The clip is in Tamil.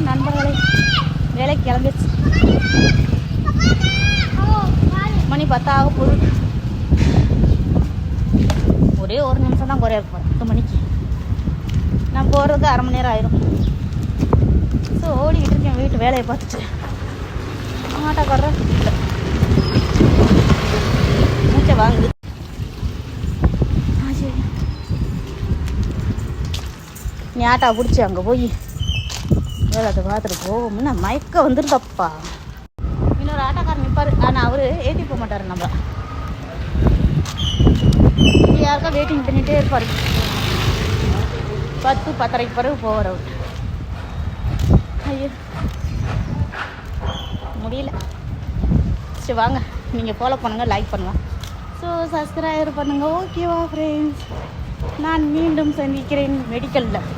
நண்பர்களே, வேலைக்கு கிளம்பிடுச்சு. மணி 10 ஆக போகுது. ஒரே ஒரு நிமிஷம் தான் குறைய இருக்கும் 10 மணிக்கு. நான் போகிறதுக்கு அரை மணி நேரம் ஆயிரும். ஸோ ஓடிக்கிட்டு இருக்கேன் வீட்டு வேலையை பார்த்துட்டு. ஆட்டோக்காரர் இல்லை, மூச்சை வாங்குது. நீ ஆட்டோ பிடிச்சி அங்கே போய் வேலை பார்த்துட்டு போகும்னா மயக்க வந்துருந்தப்பா. இன்னொரு ஆட்டோக்காரர் நிற்பார், ஆனால் அவர் ஏற்றி போக மாட்டார். நம்ம யாருக்கா வெயிட்டிங் பண்ணிகிட்டே இருப்பார். 10-10:30 பிறகு போவார் அவர். ஐயோ முடியல. சரி வாங்க, நீங்கள் ஃபாலோ பண்ணுங்கள், லைக் பண்ணுங்கள், ஸோ சப்ஸ்கிரைப் பண்ணுங்கள். ஓகேவா ஃப்ரெண்ட்ஸ், நான் மீண்டும் சந்திக்கிறேன் மெடிக்கலில்.